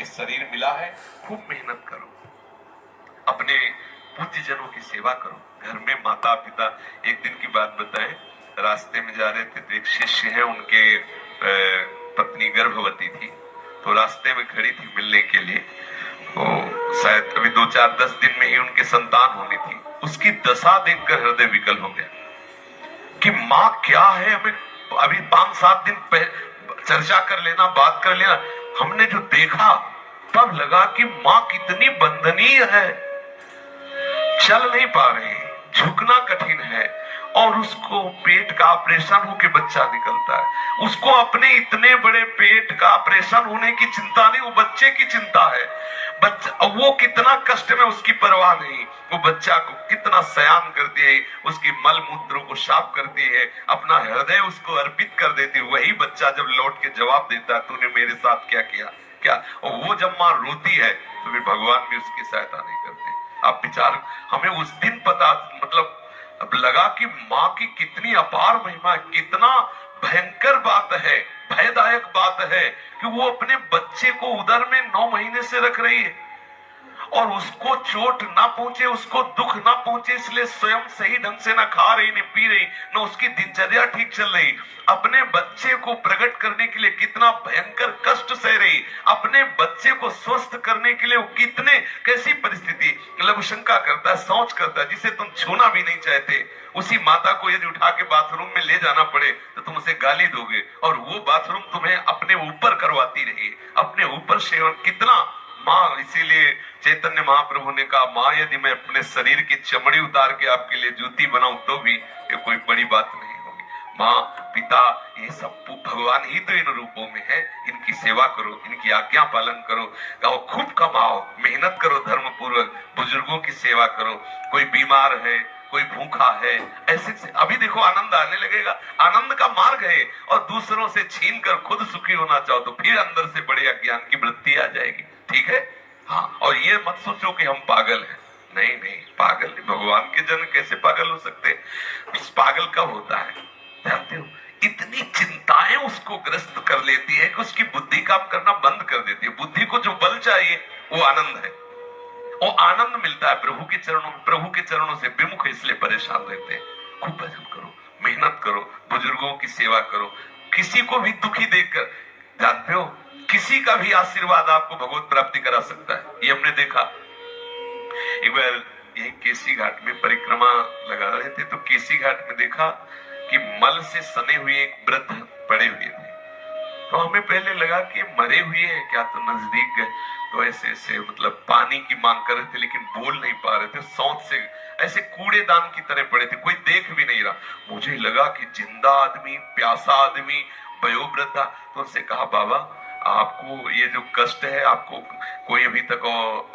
शरीर मिला है, खूब मेहनत करो, अपने पूज्यजनों की सेवा करो। घर में माता पिता, एक दिन की बात बताएं, रास्ते में जा रहे थे तो एक शिष्य है, उनके पत्नी गर्भवती थी, तो रास्ते में खड़ी थी मिलने के लिए। तो शायद अभी 2-4-10 दिन में ही उनके संतान होनी थी। उसकी दशा देखकर हृदय विकल हो गया कि माँ क्या है, हमें अभी 5-7 दिन चर्चा कर लेना, बात कर लेना। हमने जो देखा तब लगा कि माँ कितनी बंधनीय है, चल नहीं पा रही, झुकना कठिन है, और उसको पेट का ऑपरेशन होके बच्चा निकलता है। उसको अपने इतने बड़े पेट का ऑपरेशन होने की चिंता नहीं, वो बच्चे की चिंता है। बच्चा वो कितना कष्ट में, उसकी परवाह नहीं। वो बच्चा को कितना सयान करती है, उसकी मल मूत्रों को साफ करती है, अपना हृदय उसको अर्पित कर देती है। वही बच्चा जब लौट के जवाब देता है, तूने मेरे साथ क्या किया, क्या। और वो जब माँ रोती है तो फिर भगवान भी उसकी सहायता नहीं करते। आप विचार, हमें उस दिन पता, मतलब अब लगा कि माँ की कितनी अपार महिमा, कितना भयंकर बात है, भयदायक बात है कि वो अपने बच्चे को उदर में 9 महीने से रख रही है, और उसको चोट ना पहुंचे, उसको दुख ना पहुंचे, इसलिए स्वयं सही ढंग से ना खा रही, न पी रही, न उसकी दिनचर्या ठीक चल रही। अपने बच्चे को प्रकट करने के लिए कितना भयंकर कष्ट सह रही, अपने बच्चे को स्वस्थ करने के लिए वो कितने, कैसी परिस्थिति। लघु शंका करता है, सोच करता है, जिसे तुम छूना भी नहीं चाहते, उसी माता को यदि उठा के बाथरूम में ले जाना पड़े तो तुम उसे गाली दोगे, और वो बाथरूम तुम्हें अपने ऊपर करवाती रही, अपने ऊपर सेवन। कितना माँ, इसीलिए चैतन्य महाप्रभु ने कहा, माँ यदि मैं अपने शरीर की चमड़ी उतार के आपके लिए जूती बनाऊं तो भी ये कोई बड़ी बात नहीं होगी। माँ पिता ये सब भगवान ही तो इन रूपों में है। इनकी सेवा करो, इनकी आज्ञा पालन करो, गाओ, खूब कमाओ, मेहनत करो, धर्म पूर्वक बुजुर्गों की सेवा करो। कोई बीमार है, कोई भूखा है, ऐसे से अभी देखो आनंद आने लगेगा। आनंद का मार्ग है, और दूसरों से छीन कर खुद सुखी होना चाहो तो फिर अंदर से बड़े अज्ञान की वृत्ति आ जाएगी। ठीक है, हाँ। और ये मत सोचो कि हम पागल हैं, नहीं नहीं, पागल नहीं। भगवान के जन कैसे पागल हो सकते। इस पागल कब होता है जानते हो, इतनी चिंताएं उसको ग्रस्त कर लेती है कि उसकी बुद्धि काम करना बंद कर देती है। बुद्धि को जो बल चाहिए वो आनंद है, वो आनंद मिलता है प्रभु के चरणों में। प्रभु के चरणों से विमुख इसलिए परेशान रहते हैं। खूब भजन करो, मेहनत करो, बुजुर्गों की सेवा करो, किसी को भी दुखी देखकर, जानते हो किसी का भी आशीर्वाद आपको भगवत प्राप्ति करा सकता है। ये हमने देखा। एक बार यही केसी घाट में परिक्रमा लगा रहे थे, तो केसी घाट में देखा कि मल से सने हुए एक वृद्ध पड़े हुए थे। तो हमें पहले लगा कि मरे हुए हैं क्या, तो नजदीक गए तो ऐसे ऐसे मतलब पानी की मांग कर रहे थे, लेकिन बोल नहीं पा रहे थे, सौंध से ऐसे कूड़ेदान की तरह पड़े थे, कोई देख भी नहीं रहा। मुझे लगा कि जिंदा आदमी, प्यासा आदमी, वयोवृद्ध। तो उनसे कहा, बाबा आपको ये जो कष्ट है, आपको कोई अभी तक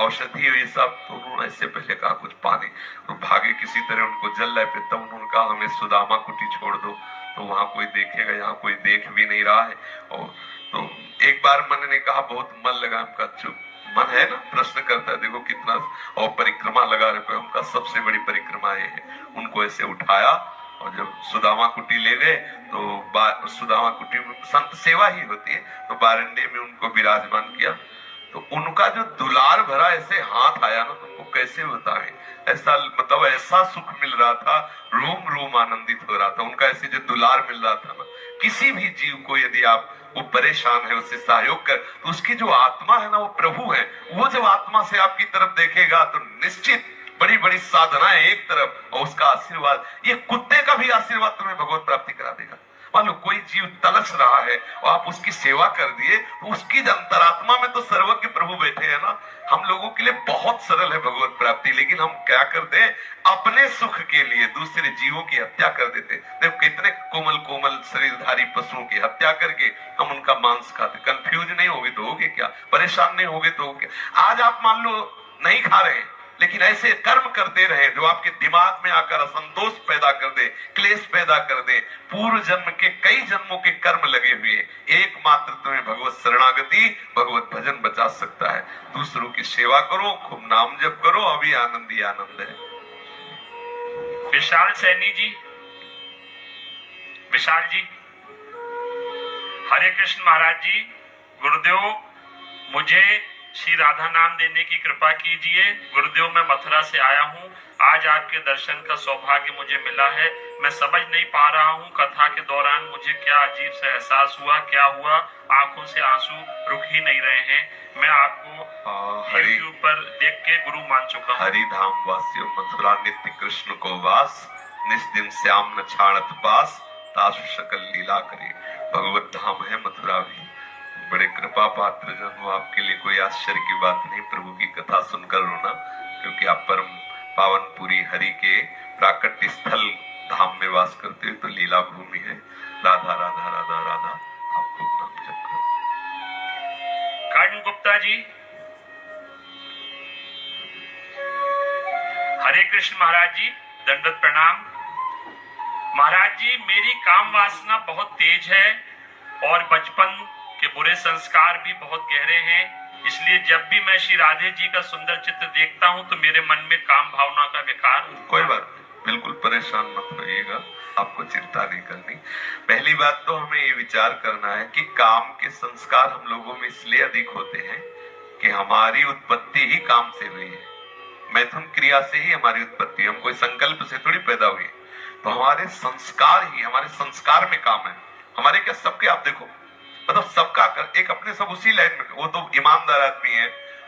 औषधि हो ये सब? तो उन्होंने इससे पहले कहा कुछ पानी, तो भागे किसी तरह उनको जल रहे, तब उन्होंने कहा हमें सुदामा कुटी छोड़ दो, तो वहां कोई देखेगा, यहाँ कोई देख भी नहीं रहा है। और तो एक बार मन ने कहा, बहुत मन लगा, हमका चुप मन है ना, प्रश्न करता है, देखो कितना, और परिक्रमा लगा रहे, हमका सबसे बड़ी परिक्रमा ये है। उनको ऐसे उठाया, और जब सुदामा कुटी ले गए तो सुदामा कुटी में संत सेवा ही होती है, तो बारंडे में उनको विराजमान किया। तो उनका जो दुलार भरा ऐसे हाथ आया ना, तो उनको कैसे बताएं, ऐसा मतलब ऐसा सुख मिल रहा था, रोम रोम आनंदित हो रहा था। उनका ऐसे जो दुलार मिल रहा था ना, किसी भी जीव को यदि आप, वो परेशान है, उससे सहयोग कर, तो उसकी जो आत्मा है ना, वो प्रभु है, वो जब आत्मा से आपकी तरफ देखेगा तो निश्चित बड़ी बड़ी साधनाएं एक तरफ, और उसका आशीर्वाद, ये कुत्ते का भी आशीर्वाद तुम्हें भगवत प्राप्ति करा देगा। मान लो कोई जीव तलस रहा है और आप उसकी सेवा कर दिए, तो उसकी अंतरात्मा में तो सर्वज्ञ प्रभु बैठे हैं ना। हम लोगों के लिए बहुत सरल है भगवत प्राप्ति, लेकिन हम क्या करते हैं, अपने सुख के लिए दूसरे जीवों की हत्या कर देते। देखो कितने कोमल कोमल शरीरधारी पशुओं की हत्या करके हम उनका मांस खाते। कंफ्यूज नहीं होगे तो होगे क्या, परेशान नहीं होगे तो होगे। आज आप मान लो नहीं खा रहे हैं, लेकिन ऐसे कर्म करते रहे जो आपके दिमाग में आकर असंतोष पैदा कर दे, क्लेश पैदा कर दे, पूर्व जन्म के कई जन्मों के कर्म लगे हुए, एकमात्र तुम्हें भगवत शरणागति, भगवत भजन बचा सकता है। दूसरों की सेवा करो, खूब नाम जप करो, अभी आनंद ही आनंद है। विशाल सैनी जी, विशाल जी, हरे कृष्ण महाराज जी, गुरुदेव मुझे श्री राधा नाम देने की कृपा कीजिए। गुरुदेव, मैं मथुरा से आया हूँ। आज आपके दर्शन का सौभाग्य मुझे मिला है। मैं समझ नहीं पा रहा हूँ कथा के दौरान मुझे क्या अजीब सा एहसास हुआ, क्या हुआ। आंखों से आंसू रुक ही नहीं रहे हैं। मैं आपको यूट्यूब पर देख के गुरु मान चुका हूँ। हरि धाम वासियों, मथुरा नित्य कृष्ण को वास, निस्दिन श्याम न छाड़त पास, तासु सकल लीला करे। भगवत धाम है मथुरा भी। बड़े कृपा पात्र जन हो, आपके लिए कोई आश्चर्य की बात नहीं प्रभु की कथा सुनकर रोना, क्योंकि आप परम पावन पुरी हरि के प्राकट्य स्थल धाम में वास करते हो, तो लीला भूमि है। राधा राधा राधा राधा, आप खूब नाम जप करो। कर्ण गुप्ता जी, हरे कृष्ण महाराज जी, दंडवत प्रणाम। महाराज जी, मेरी काम वासना बहुत तेज है और बचपन के बुरे संस्कार भी बहुत गहरे हैं। इसलिए जब भी मैं श्री राधे जी का सुंदर चित्र देखता हूँ तो मेरे मन में काम भावना का विकार। कोई बात नहीं, बिल्कुल परेशान मत होइएगा, आपको चिंता नहीं करनी। पहली बात तो हमें ये विचार करना है कि काम के संस्कार हम लोगों में इसलिए अधिक होते हैं कि हमारी उत्पत्ति ही काम से हुई है। मैथुन क्रिया से ही हमारी उत्पत्ति, हम कोई संकल्प से थोड़ी पैदा हुए। तो हमारे संस्कार ही, हमारे संस्कार में काम है। हमारे क्या सबके, आप देखो मतलब सबका एक अपने सब उसी लाइन में, वो तो ईमानदार आदमी है,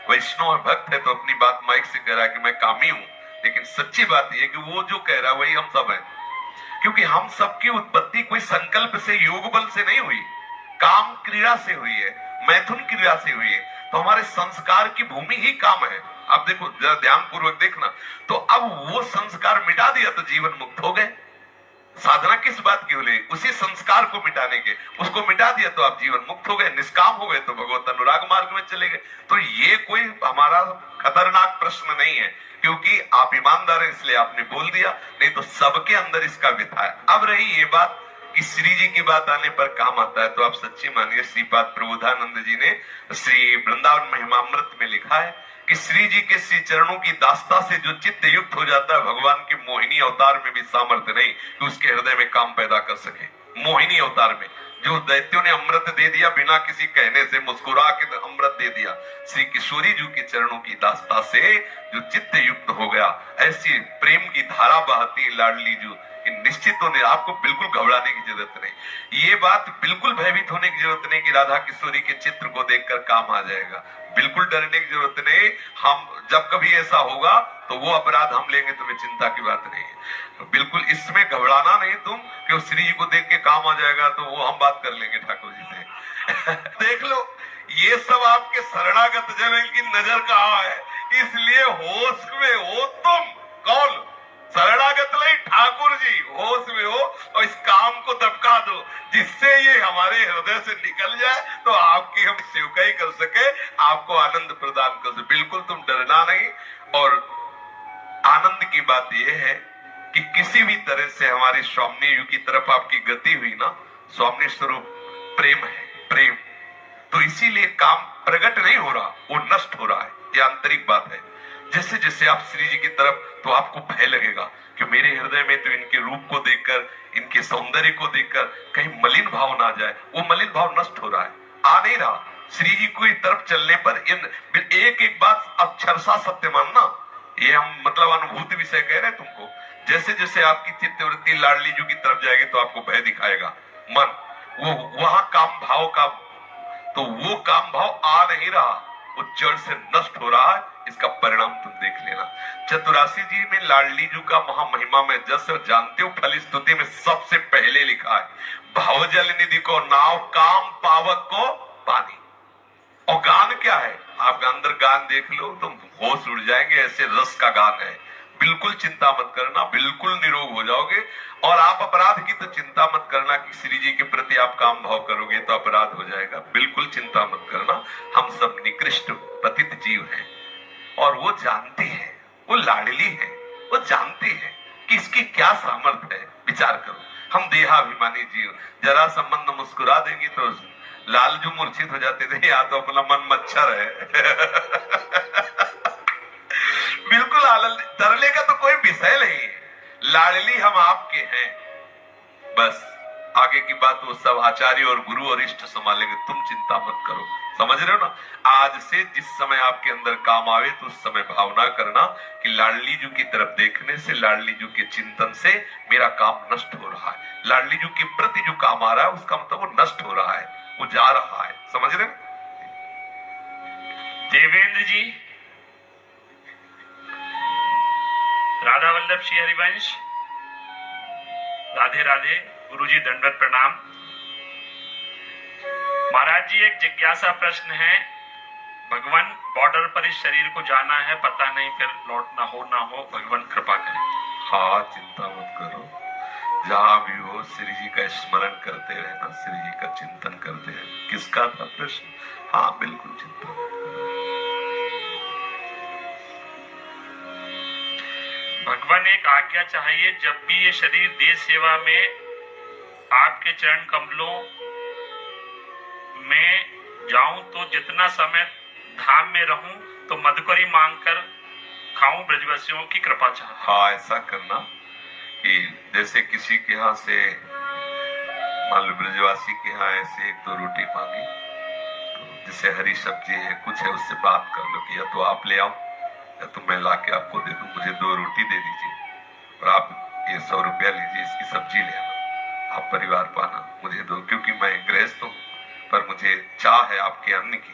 वैष्णव है, भक्त है, तो अपनी बात माइक से कह रहा है कि मैं कामी हूं। लेकिन सच्ची बात यह है कि वो जो कह रहा है वही हम सब हैं, क्योंकि हम सबकी उत्पत्ति कोई संकल्प से, योग बल से नहीं हुई, काम क्रिया से हुई है, मैथुन क्रिया से हुई है। तो हमारे संस्कार की भूमि ही काम है। आप देखो, जरा ध्यान पूर्वक देखना। तो अब वो संस्कार मिटा दिया तो जीवन मुक्त हो गए। साधना किस बात की बोले? उसी संस्कार को मिटाने के। उसको मिटा दिया तो आप जीवन मुक्त हो गए, निष्काम हो गए, तो भगवत अनुराग मार्ग में चले गए। तो ये कोई हमारा खतरनाक प्रश्न नहीं है, क्योंकि आप ईमानदार हैं इसलिए आपने बोल दिया, नहीं तो सबके अंदर इसका व्यथा है। अब रही ये बात कि श्री जी की बात आने पर काम आता है, तो आप सच्ची मानिए, श्रीपाद प्रबोधानंद जी ने श्री वृंदावन महिमामृत में लिखा है कि श्री जी के श्री चरणों की दास्ता से जो चित्त युक्त हो जाता है, भगवान के मोहिनी अवतार में भी सामर्थ्य नहीं कि उसके हृदय में काम पैदा कर सके। मोहिनी अवतार में जो दैत्यों ने अमृत दे दिया, बिना किसी कहने से मुस्कुरा के अमृत दे दिया, श्री किशोरी जी के चरणों की दास्ता से जो चित्त युक्त हो गया, ऐसी प्रेम की धारा बहती लाडली जो, निश्चित होने, आपको बिल्कुल घबराने की जरूरत नहीं। ये बात बिल्कुल भयभीत होने की जरूरत नहीं कि राधा किशोरी के चित्र को देखकर काम आ जाएगा। बिल्कुल डरने की जरूरत नहीं। हम जब कभी ऐसा होगा तो वो अपराध हम लेंगे, तुम्हें चिंता की बात नहीं है। तो बिल्कुल इसमें घबराना नहीं तुम कि श्री जी को देख के काम आ जाएगा, तो वो हम बात कर लेंगे ठाकुर जी से। देख लो, ये सब आपके शरणागत जन की नजर कहाँ है, इसलिए होश में हो तुम। कौन? शरणागत नहीं, ठाकुर जी होश में हो और इस काम को दबका दो, जिससे ये हमारे हृदय से निकल जाए, तो आपकी हम सेवकाई कर सके, आपको आनंद प्रदान कर सके। बिल्कुल तुम डरना नहीं। और आनंद की बात यह है कि किसी भी तरह से हमारी स्वामी यू की तरफ आपकी गति हुई ना, स्वामी स्वरूप प्रेम है, प्रेम। तो इसीलिए काम प्रकट नहीं हो रहा, वो नष्ट हो रहा है, ये आंतरिक बात है। जैसे जैसे आप श्री जी की तरफ, तो आपको भय लगेगा कि मेरे हृदय में तो इनके रूप को देखकर, इनके सौंदर्य को देखकर कहीं मलिन भाव ना जाए। वो मलिन भाव नष्ट हो रहा है, आ नहीं रहा। श्री जी की तरफ चलने पर एक एक बात अक्षरशा सत्य मानना, ये हम मतलब अनुभूति विषय कह रहे हैं तुमको। जैसे जैसे आपकी चित्तवृत्ति लाडली जी की तरफ जाएगी तो आपको भय दिखाएगा मन, वो वहां काम भाव का, तो वो काम भाव आ नहीं रहा, वो जड़ से नष्ट हो रहा है। इसका परिणाम तुम देख लेना। चतुरासी जी में लाडली जी का महामहिमा में जैसे जानते हो, फल स्तुति में सबसे पहले लिखा है, भावजल निधि को नाव, काम पावक को पानी। और गान क्या है? आप अंदर गान देख लो तुम होश उड़ जाएंगे, ऐसे रस का गान है। बिल्कुल चिंता मत करना, बिल्कुल निरोग हो जाओगे। और आप अपराध की तो चिंता मत करना कि श्री जी के प्रति आप काम भाव करोगे तो अपराध हो जाएगा, बिल्कुल चिंता मत करना। हम सब निकृष्ट पतित जीव हैं और वो जानती है, वो लाडली है, वो जानती है कि इसकी क्या सामर्थ्य है। विचार करो, हम देहाभिमानी जीव, जरा संबंध मुस्कुरा देंगे तो लालजू मूर्छित हो जाते थे, या तो अपना मन मच्छर है। बिल्कुल डरने का तो कोई विषय नहीं है। लाडली हम आपके हैं, बस आगे की बात वो सब आचार्य और गुरु और इष्ट संभालेंगे, तुम चिंता मत करो। समझ रहे हो ना? आज से जिस समय आपके अंदर काम आवे तो उस समय भावना करना कि लाडली जी की तरफ देखने से, लाडली जी के चिंतन से मेरा काम नष्ट हो रहा है। लाडली जी के प्रति जो काम आ रहा है उसका मतलब वो नष्ट हो रहा है, वो जा रहा है। समझ रहे? देवेंद्र जी, राधा वल्लभ श्री हरिवंश, राधे राधे। गुरुजी दंडवत प्रणाम। महाराज जी, एक जिज्ञासा प्रश्न है। भगवान, बॉर्डर पर इस शरीर को जाना है, पता नहीं फिर लौटना हो ना हो, भगवान कृपा करें। हाँ, चिंता मत करो, जहां भी हो श्री जी का स्मरण करते रहना, श्री जी का चिंतन करते रहना। किसका था प्रश्न? हाँ बिल्कुल, चिंता मत करो। भगवान, एक आज्ञा चाहिए, जब भी ये शरीर देश सेवा में आपके चरण कमलों में जाऊं तो जितना समय धाम में रहूं तो मधुकरी मांगकर खाऊं, ब्रजवासियों की कृपा चाहता। हाँ, ऐसा करना कि जैसे किसी के यहाँ से, मान लो ब्रजवासी के यहाँ ऐसे 1-2 रोटी मांगी, तो जैसे हरी सब्जी है कुछ है, उससे बात कर लो कि या तो आप ले आओ या तो मैं ला के आपको दे दूं, मुझे 2 रोटी दे दीजिए और आप ये 100 रुपया लीजिए, इसकी सब्जी ले आना, आप परिवार पाना, मुझे दो, क्योंकि मैं गृहस्थ हूँ पर मुझे चाह है आपके अन्न की,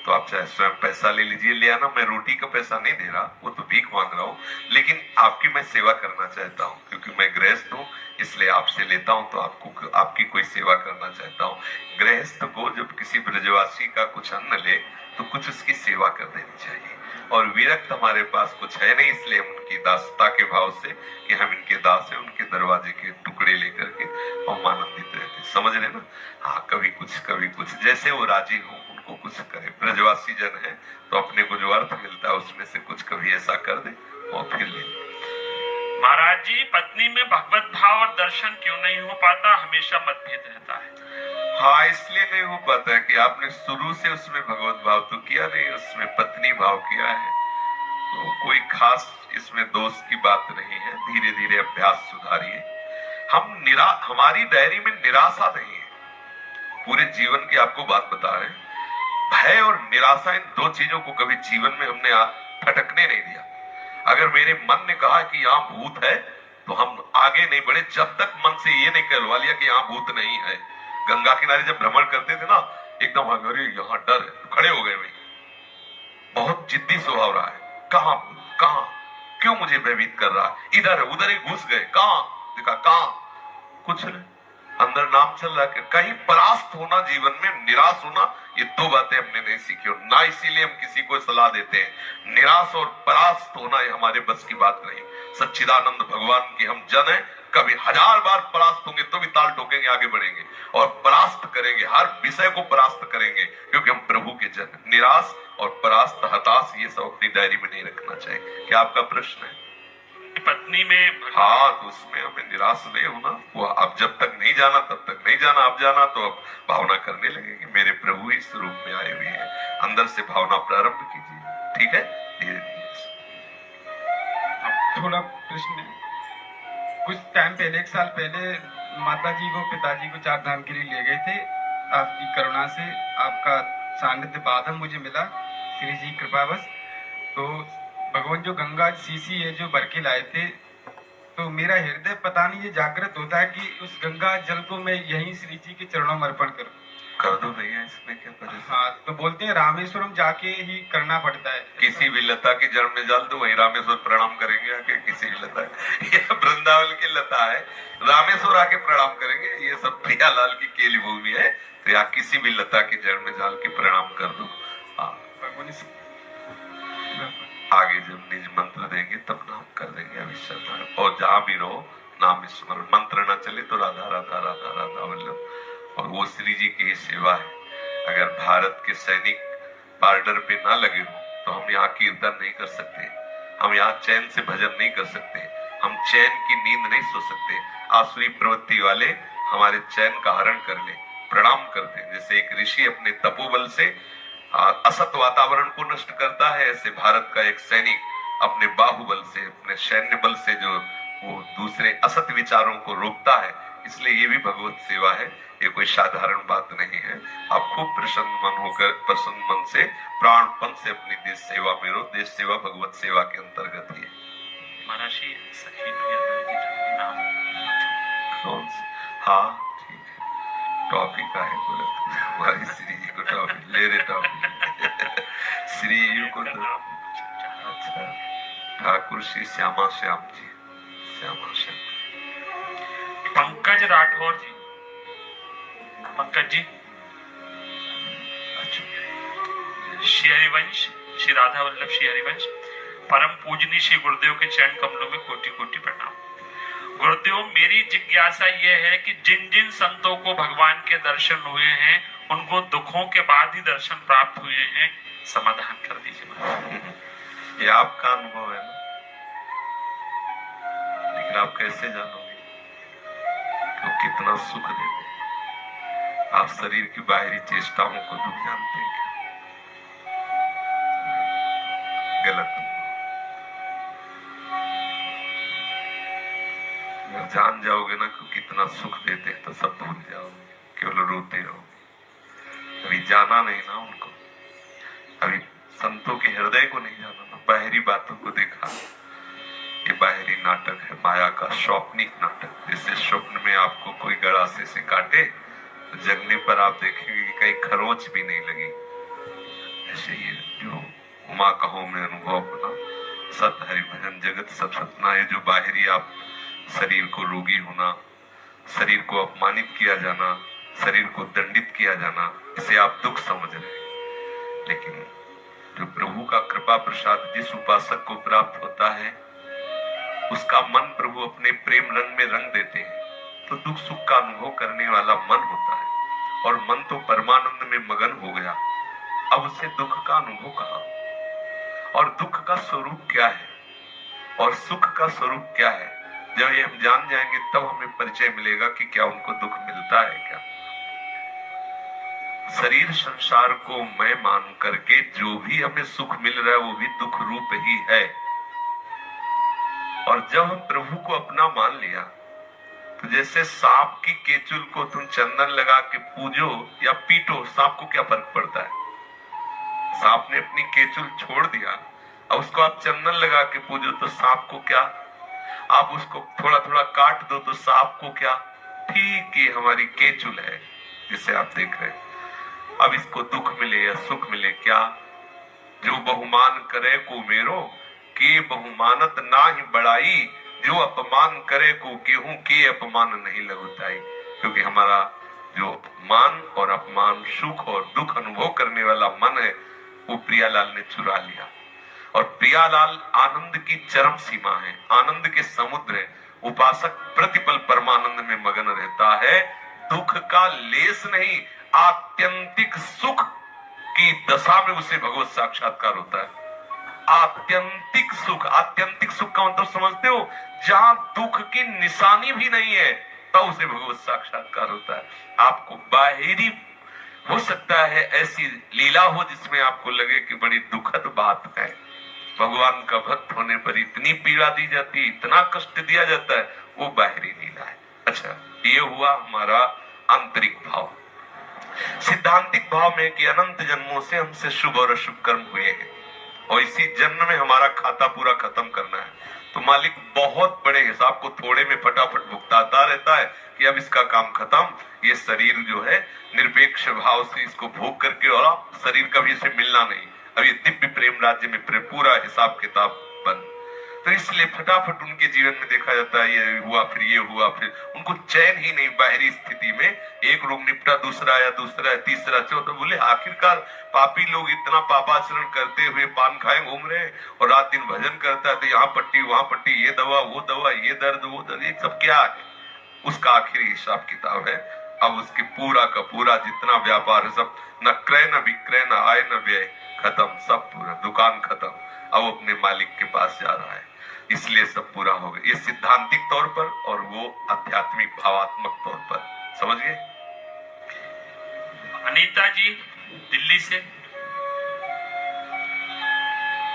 तो आप चाहे स्वयं पैसा ले लीजिए, ले आना। मैं रोटी का पैसा नहीं दे रहा, वो तो भीख मांग रहा हूँ, लेकिन आपकी मैं सेवा करना चाहता हूँ, क्योंकि मैं गृहस्थ हूँ इसलिए आपसे लेता हूँ, तो आपको आपकी कोई सेवा करना चाहता हूँ। गृहस्थ को जब किसी ब्रजवासी का कुछ अन्न ले तो कुछ उसकी सेवा कर देनी चाहिए। और विरक्त हमारे पास कुछ है नहीं, इसलिए हम उनकी दासता के भाव से कि हम इनके दास हैं, उनके दरवाजे के टुकड़े लेकर के हम आनंदित रहते। समझ रहे ना? हाँ, कभी कुछ जैसे वो राजी हो उनको कुछ करे। ब्रजवासी जन है तो अपने को जो अर्थ मिलता है उसमें से कुछ कभी ऐसा कर दे और फिर ले। महाराज जी, पत्नी में भगवत भाव और दर्शन क्यों नहीं हो पाता? हमेशा मतभेद रहता है। हाँ, इसलिए नहीं हो पाता है कि आपने शुरू से उसमें भगवत भाव तो किया नहीं, उसमें पत्नी भाव किया है। तो कोई खास इसमें दोष की बात नहीं है, धीरे धीरे अभ्यास सुधारिए। हमारी डायरी में निराशा नहीं है, पूरे जीवन की आपको बात बता रहे हैं। भय और निराशा, इन 2 चीजों को कभी जीवन में हमने फटकने नहीं दिया। अगर मेरे मन ने कहा कि यहाँ भूत है तो हम आगे नहीं बढ़े जब तक मन से ये नहीं कहलवा लिया कि यहाँ भूत नहीं है। गंगा किनारे जब भ्रमण करते थे ना, एकदम अरे यहाँ डर है, तो खड़े हो गए भाई, बहुत जिद्दी स्वभाव रहा है, कहाँ भूत, कहाँ, क्यों मुझे भयभीत कर रहा है, इधर है, उधर ही घुस गए, कहाँ देखा, कहाँ, कुछ नहीं, अंदर नाम चल रहा है। कहीं परास्त होना, जीवन में निराश होना, ये 2 बातें हमने नहीं सीखी और ना इसीलिए हम किसी को सलाह देते हैं। निराश और परास्त होना ये हमारे बस की बात नहीं। सच्चिदानंद भगवान के हम जन हैं, कभी 1000 बार परास्त होंगे तो भी ताल ठोकेंगे, आगे बढ़ेंगे और परास्त करेंगे, हर विषय को परास्त करेंगे, क्योंकि हम प्रभु के जन। निराश और परास्त, हताश, ये सब अपनी डायरी में नहीं रखना चाहिए। क्या आपका प्रश्न है? पत्नी में, हाँ, तो उसमें हमें निराश नहीं होना। वो अब जब तक नहीं जाना तब तक नहीं जाना, अब जाना तो अब भावना करने लगेगी मेरे प्रभु इस रूप में आए हुए हैं। अंदर से भावना प्रारंभ कीजिए, ठीक है? धीरे धीरे। थोड़ा प्रश्न है। कुछ टाइम पहले, 1 साल पहले, माता जी को, पिताजी को 4 धाम के लिए ले गए थे। आपकी करुणा से आपका सानिध्य बाद में मुझे मिला, श्री जी कृपावश। तो भगवान जो गंगा सीसी है जो भर के लाए थे, तो मेरा हृदय पता नहीं ये जागृत होता है कि उस गंगा जल को मैं यहीं श्री जी के चरणों में अर्पण करूं। कर दो भैया, इसमें क्या परेशानी? हाँ, तो बोलते हैं रामेश्वरम जाके ही करना पड़ता है। किसी भी लता की जड़ में डाल दो, वही रामेश्वर प्रणाम करेंगे आके। किसी भी लता, यह वृंदावन की लता है, रामेश्वर आके प्रणाम करेंगे। ये सब प्रियालाल की केली भूमि है, तो यहाँ किसी भी लता की जड़ में डाल के प्रणाम कर दो। हाँ, आगे जब निज मंत्र देंगे तब नाम कर देंगे अविश्वास। और जहां भी रहो नाम स्मरण, मंत्र ना चले तो राधा राधा राधा राधा वल्लभ। और वो श्री जी की सेवा है। अगर भारत के सैनिक बॉर्डर पे ना लगे हो तो हम यहाँ कीर्तन नहीं कर सकते, हम यहाँ चैन से भजन नहीं कर सकते, हम चैन की नींद नहीं सो सकते। आसुरी प्रवृत्ति वाले हमारे चैन का हरण कर ले, प्रणाम करते हैं। जैसे एक ऋषि अपने तपोबल से असत वातावरण को नष्ट करता है, ऐसे भारत का एक सैनिक अपने बाहुबल से, अपने सैन्य बल से जो वो दूसरे असत विचारों को रोकता है, इसलिए ये भी भगवत सेवा है, ये कोई साधारण बात नहीं है। आप खूब प्रसन्न मन होकर, प्रसन्न मन से, प्राणपन से अपनी देश सेवा में रहो। देश सेवा भगवत सेवा के अंतर्गत ही है। महाराजी सखी प्रिया नाम कौन सी? हाँ ठीक है, टॉपिक का है बोला हमारी श्री जी को टॉपिक ले रहे, टॉपिक श्री जी को तो अच्छा, ठाकुर श्री श्यामा श्याम जी, श्यामा श्याम। पंकज राठौर जी, पंकज जी, श्री हरिवंश, श्री राधा वल्लभ श्री हरिवंश, परम पूजनीय श्री गुरुदेव के चरण कमलों में कोटि कोटि प्रणाम। गुरुदेव, मेरी जिज्ञासा यह है कि जिन जिन संतों को भगवान के दर्शन हुए हैं उनको दुखों के बाद ही दर्शन प्राप्त हुए हैं, समाधान कर दीजिए। ये आपका अनुभव है ना, लेकिन आप कैसे जानोगे तो कितना सुख देते हैं? आप शरीर की बाहरी चेष्टाओं को दुख जानते हैं क्या? गलत। अगर जान जाओगे ना कि कितना सुख देते हैं तो सब भूल जाओगे, केवल रोते रहोगे। अभी जाना नहीं ना उनको, अभी संतों के हृदय को नहीं जाना ना, बाहरी बातों को देखा। ये बाहरी नाटक है, माया का स्वप्निक नाटक। जैसे स्वप्न में आपको कोई गड़ासे से काटे तो जगने पर आप देखेंगे कि कहीं खरोच भी नहीं लगी। ऐसे ये जो उमा कहो में अनुभव अपना, सत हरि भजन जगत सब सपना, ये जो बाहरी आप शरीर को रोगी होना, शरीर को अपमानित किया जाना, शरीर को दंडित किया जाना, इसे आप दुख समझ रहे हैं। लेकिन जो प्रभु का कृपा प्रसाद जिस उपासक को प्राप्त होता है, उसका मन प्रभु अपने प्रेम रंग में रंग देते हैं, तो दुख सुख का अनुभव करने वाला मन होता है। और मन तो परमानंद में मगन हो गया, अब उसे दुख का अनुभव कहां? और दुख का स्वरूप क्या है और सुख का स्वरूप क्या है, जब ये हम जान जाएंगे तब हमें परिचय मिलेगा कि क्या उनको दुख मिलता है क्या। शरीर संसार को मैं मान करके जो भी हमें सुख मिल रहा है वो भी दुख रूप ही है। और जब हम प्रभु को अपना मान लिया तो जैसे सांप की केचुल को तुम चंदन लगा के पूजो या पीटो, सांप को क्या फर्क पड़ता है? सांप ने अपनी केचुल छोड़ दिया, अब उसको आप चंदन लगा के पूजो तो सांप को क्या? आप उसको थोड़ा थोड़ा काट दो तो सांप को क्या? ठीक ये हमारी केचुल है जिसे आप देख रहे हैं। अब इसको दुख मिले या सुख मिले क्या? जो बहुमान करे को मेरो, के बहुमानत ना ही बढ़ाई, जो अपमान करे को केहू के अपमान नहीं लगुताई। क्योंकि हमारा जो मान और अपमान, सुख और दुख अनुभव करने वाला मन है, वो प्रियालाल ने चुरा लिया। और प्रियालाल आनंद की चरम सीमा है, आनंद के समुद्र है। उपासक प्रतिपल परमानंद में मगन रहता है, दुख का लेस नहीं, आत्यंतिक सुख की दशा में उसे भगवत साक्षात्कार होता है। आत्यंतिक सुख, आत्यंतिक सुख का मतलब समझते हो? जहां दुख की निशानी भी नहीं है तब उसे भगवत साक्षात्कार होता है। आपको बाहरी हो सकता है ऐसी लीला हो जिसमें आपको लगे कि बड़ी दुखद बात है, भगवान का भक्त होने पर इतनी पीड़ा दी जाती है, इतना कष्ट दिया जाता है, वो बाहरी लीला है। अच्छा, ये हुआ हमारा आंतरिक भाव। सिद्धांतिक भाव में कि अनंत जन्मों से हमसे शुभ और अशुभ कर्म हुए हैं और इसी जन्म में हमारा खाता पूरा खत्म करना है, तो मालिक बहुत बड़े हिसाब को थोड़े में फटाफट भुगताता रहता है कि अब इसका काम खत्म। ये शरीर जो है निरपेक्ष भाव से इसको भोग करके, और आप शरीर कभी इसे मिलना नहीं, अब ये दिव्य प्रेम राज्य में पूरा हिसाब किताब बंद। तो इसलिए फटाफट उनके जीवन में देखा जाता है, ये हुआ फिर ये हुआ, फिर उनको चैन ही नहीं। बाहरी स्थिति में एक रोग निपटा, दूसरा या दूसरा या तीसरा चौथा, बोले आखिरकार पापी लोग इतना पापाचरण करते हुए पान खाए घूम रहे हैं और रात दिन भजन करता है, तो यहाँ पट्टी वहां पट्टी, ये दवा वो दवा, ये दर्द वो दर्द, ये सब क्या है? उसका आखिरी हिसाब किताब है। अब उसके पूरा का पूरा जितना व्यापार है सब, न क्रय न विक्रय न आय न व्यय, खत्म, सब पूरा, दुकान खत्म। अब अपने मालिक के पास जा रहा है, इसलिए सब पूरा हो गया। ये सिद्धांतिक तौर पर और वो आध्यात्मिक भावात्मक तौर पर, समझ गए? अनीता जी दिल्ली से,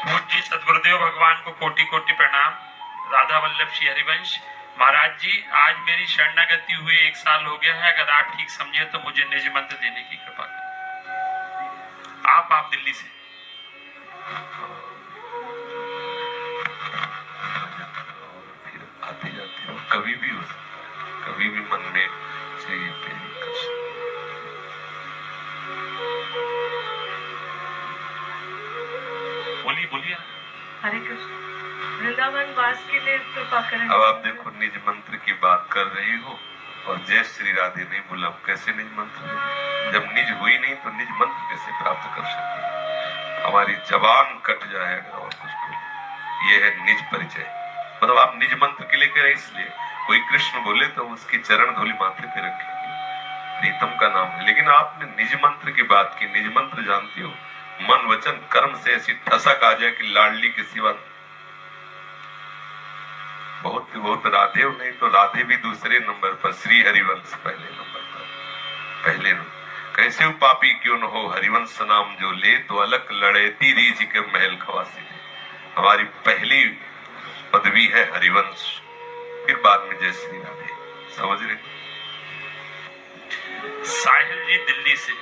पूज्य सदगुरुदेव भगवान को कोटि कोटि प्रणाम। राधा वल्लभ श्री हरिवंश, महाराज जी, आज मेरी शरणागति हुए 1 साल हो गया है। अगर आप ठीक समझे तो मुझे निज मंत्र देने की कृपा करें। आप दिल्ली से। फिर आते जाते हो, कभी भी हो, कभी भी मन में चाहिए प्रेम कर सकते। बोलिए। हरे कृष्ण। वृंदावन वास के लिए कृपा करें। अब आप देखो, निज मंत्र की बात कर रही हो और जय श्री राधे नहीं बोला, कैसे निज मंत्र देंगे? जब निज हुई नहीं तो निज मंत्र कैसे प्राप्त कर सकते? हमारी जबान कट जाएगा और कुछ बोले। ये है निज परिचय। मतलब आप निज मंत्र के लिए कह रहे, इसलिए कोई कृष्ण बोले तो उसकी चरण धूलि माथे पे रखेंगे, प्रीतम का नाम है। लेकिन आपने निज मंत्र की बात की। निज मंत्र जानती हो, मन वचन कर्म से ऐसी ठसक आ जाए कि लाडली के सिवा बहुत राधे हो, नहीं तो राधे भी दूसरे नंबर पर, श्री हरिवंश पहले नंबर पर। पहले कैसे पापी क्यों न हो, हरिवंश नाम जो ले, तो अलग लड़ेती रीझ के महल खवासी ले। हमारी पहली पदवी है हरिवंश, फिर बाद में जय श्री राधे। समझ रहे? साहिल जी दिल्ली से।